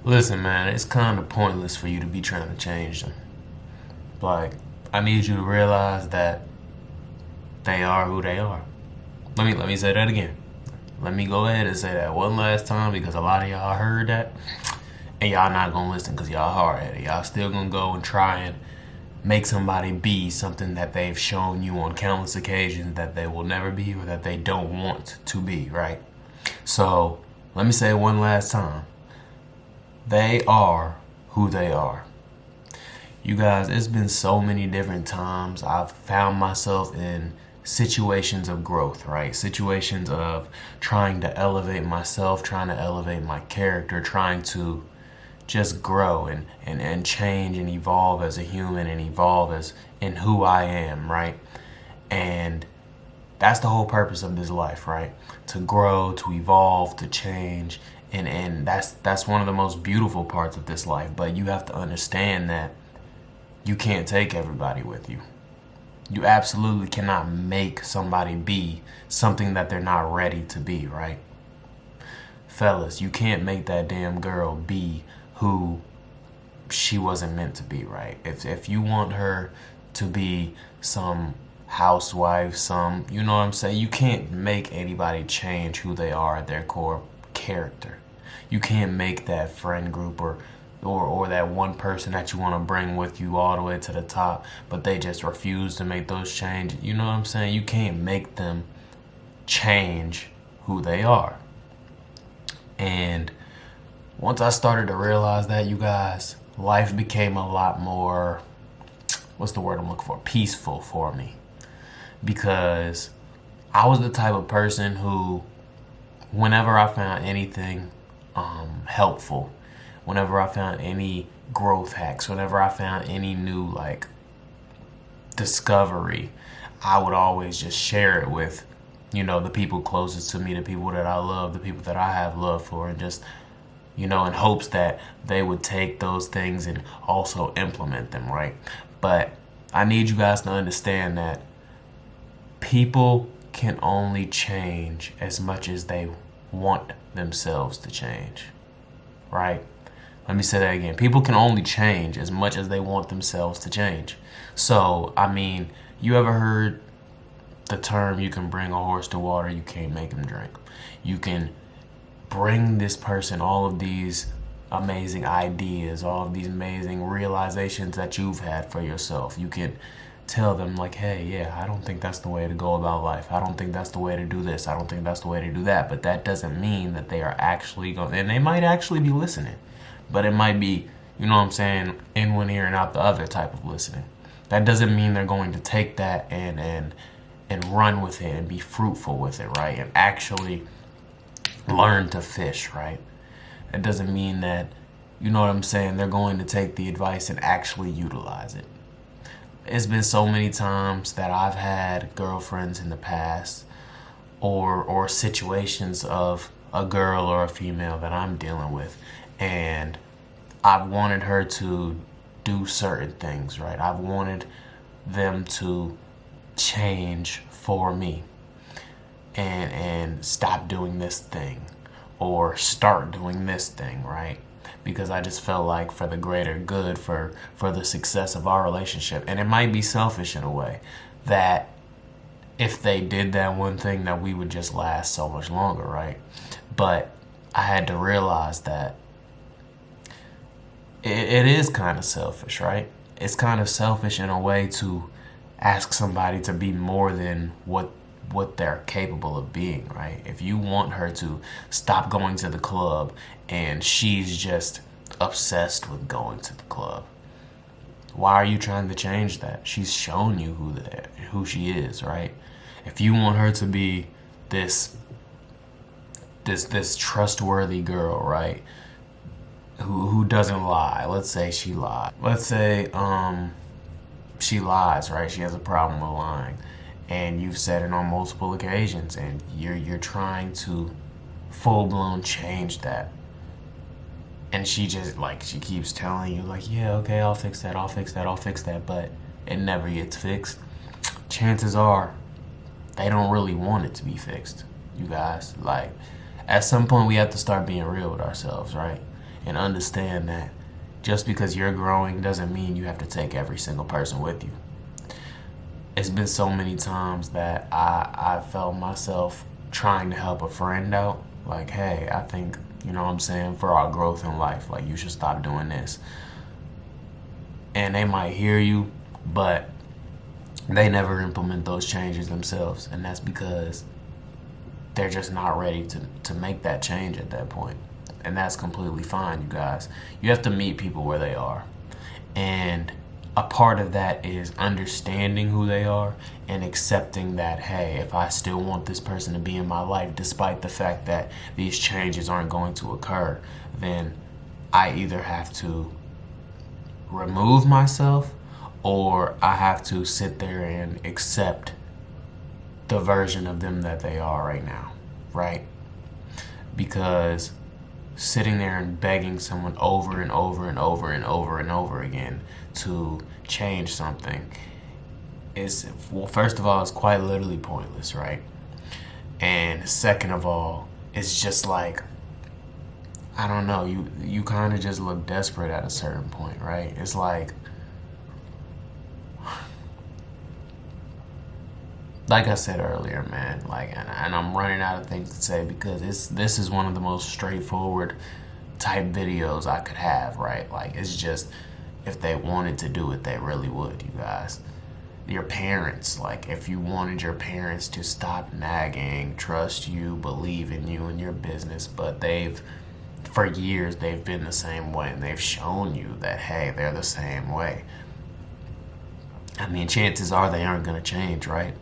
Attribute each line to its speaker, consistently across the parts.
Speaker 1: Listen, man, it's kind of pointless for you to be trying to change them. Like, I need you to realize that they are who they are. Let me say that again. Let me go ahead and say that one last time because a lot of y'all heard that and y'all not gonna listen because y'all hard headed. Y'all still gonna go and try and make somebody be something that they've shown you on countless occasions that they will never be or that they don't want to be, right? So let me say it one last time. They are who they are. You guys, it's been so many different times I've found myself in situations of growth, right? Situations of trying to elevate myself, trying to elevate my character, trying to just grow and change and evolve as a human and evolve as in who I am, right? And that's the whole purpose of this life, right? To grow, to evolve, to change. And that's one of the most beautiful parts of this life. But you have to understand that you can't take everybody with you. You absolutely cannot make somebody be something that they're not ready to be, right? Fellas, you can't make that damn girl be who she wasn't meant to be, right? If you want her to be some housewife, some, you know what I'm saying? You can't make anybody change who they are at their core character. You can't make that friend group or that one person that you want to bring with you all the way to the top, but they just refuse to make those changes. You know what I'm saying? You can't make them change who they are. And once I started to realize that, you guys, life became a lot more, what's the word I'm looking for? Peaceful for me. Because I was the type of person who, whenever I found anything helpful, whenever I found any growth hacks, whenever I found any new like discovery, I would always just share it with, you know, the people closest to me, the people that I love, the people that I have love for, and just, you know, in hopes that they would take those things and also implement them, right? But I need you guys to understand that people can only change as much as they want themselves to change, right? Let me say that again. People can only change as much as they want themselves to change. So, I mean, you ever heard the term, you can bring a horse to water, you can't make him drink. You can bring this person all of these amazing ideas, all of these amazing realizations that you've had for yourself. You can tell them like, hey, yeah, I don't think that's the way to go about life. I don't think that's the way to do this. I don't think that's the way to do that. But that doesn't mean that they are actually going, and they might actually be listening, but it might be, you know what I'm saying, in one ear and out the other type of listening. That doesn't mean they're going to take that and run with it and be fruitful with it, right? And actually learn to fish, right? That doesn't mean that, you know what I'm saying, they're going to take the advice and actually utilize it. It's been so many times that I've had girlfriends in the past or situations of a girl or a female that I'm dealing with, and I've wanted her to do certain things, right? I've wanted them to change for me and stop doing this thing or start doing this thing, right? Because I just felt like for the greater good, for the success of our relationship. And it might be selfish in a way that if they did that one thing that we would just last so much longer, right? But I had to realize that it is kind of selfish, right? It's kind of selfish in a way to ask somebody to be more than what they're capable of being, right? If you want her to stop going to the club and she's just obsessed with going to the club, why are you trying to change that? She's shown you who she is, right? If you want her to be this trustworthy girl, right? Who doesn't lie. Let's say she lied. Let's say she lies, right? She has a problem with lying. And you've said it on multiple occasions, and you're trying to full-blown change that. And she just, like, she keeps telling you, like, yeah, okay, I'll fix that, but it never gets fixed. Chances are they don't really want it to be fixed, you guys. Like, at some point we have to start being real with ourselves, right? and understand that just because you're growing doesn't mean you have to take every single person with you. It's been so many times that I felt myself trying to help a friend out. Like, hey, I think, you know what I'm saying, for our growth in life, like, you should stop doing this. And they might hear you, but they never implement those changes themselves. And that's because they're just not ready to make that change at that point. And that's completely fine, you guys. You have to meet people where they are. And a part of that is understanding who they are and accepting that, hey, if I still want this person to be in my life, despite the fact that these changes aren't going to occur, then I either have to remove myself or I have to sit there and accept the version of them that they are right now, right? Because sitting there and begging someone over and over and over and over and over again to change something is, well, first of all, it's quite literally pointless, right? And second of all, it's just like, I don't know, you kind of just look desperate at a certain point, right? It's like I said earlier, man, like, and I'm running out of things to say because this is one of the most straightforward type videos I could have, right? Like, it's just, if they wanted to do it, they really would, you guys. Your parents, like, if you wanted your parents to stop nagging, trust you, believe in you and your business, but for years, they've been the same way, and they've shown you that, hey, they're the same way. I mean, chances are they aren't going to change, right?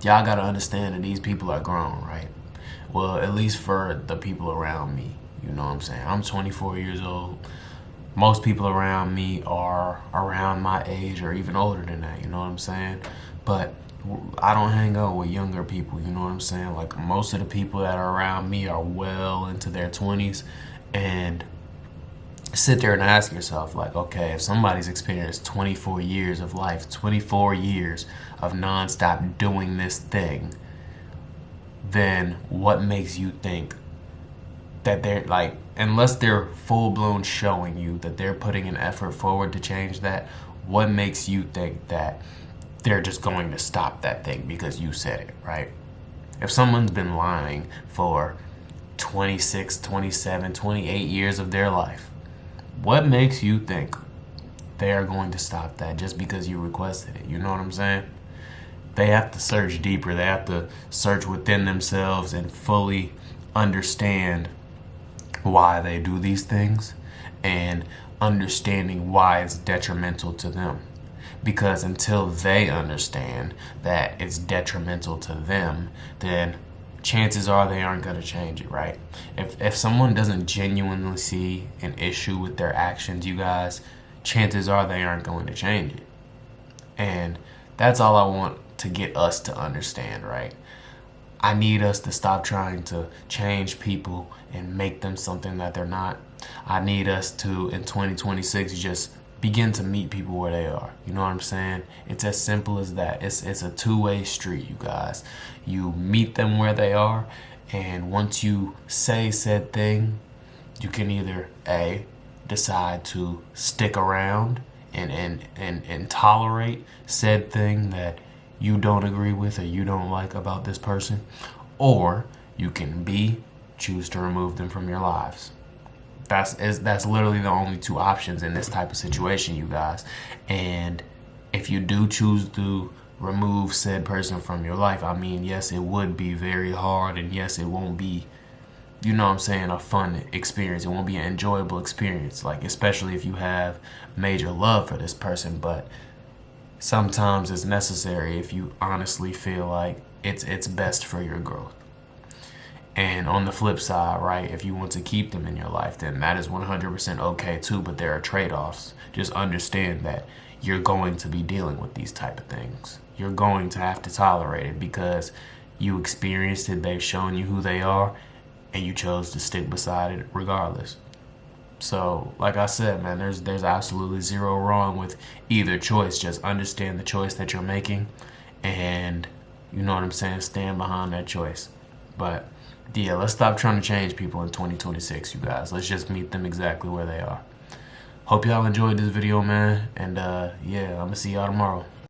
Speaker 1: Y'all got to understand that these people are grown, right? Well, at least for the people around me, you know what I'm saying? I'm 24 years old. Most people around me are around my age or even older than that, you know what I'm saying? But I don't hang out with younger people, you know what I'm saying? Like, most of the people that are around me are well into their 20s, and sit there and ask yourself, like, okay, if somebody's experienced 24 years of life, 24 years of nonstop doing this thing, then what makes you think that they're, like, unless they're full-blown showing you that they're putting an effort forward to change that, what makes you think that they're just going to stop that thing because you said it, right? If someone's been lying for 26, 27, 28 years of their life, what makes you think they are going to stop that just because you requested it? You know what I'm saying? They have to search deeper. They have to search within themselves and fully understand why they do these things and understanding why it's detrimental to them. Because until they understand that it's detrimental to them, then chances are they aren't going to change it, right? If someone doesn't genuinely see an issue with their actions, you guys, chances are they aren't going to change it. And that's all I want to get us to understand, right? I need us to stop trying to change people and make them something that they're not. I need us to, in 2026, just begin to meet people where they are. You know what I'm saying? It's as simple as that. It's a two-way street, you guys. You meet them where they are, and once you say said thing, you can either A, decide to stick around and tolerate said thing that you don't agree with or you don't like about this person, or you can B, choose to remove them from your lives. That's literally the only two options in this type of situation, you guys. And if you do choose to remove said person from your life, I mean, yes, it would be very hard, and yes, it won't be, you know what I'm saying, a fun experience. It won't be an enjoyable experience, like, especially if you have major love for this person. But sometimes it's necessary if you honestly feel like it's best for your growth. And on the flip side, right, if you want to keep them in your life, then that is 100% okay too, but there are trade-offs. Just understand that you're going to be dealing with these type of things. You're going to have to tolerate it because you experienced it, they've shown you who they are, and you chose to stick beside it regardless. So, like I said, man, there's absolutely zero wrong with either choice. Just understand the choice that you're making and, you know what I'm saying, stand behind that choice. But yeah, let's stop trying to change people in 2026, you guys. Let's just meet them exactly where they are. Hope y'all enjoyed this video, man. And yeah, I'm gonna see y'all tomorrow.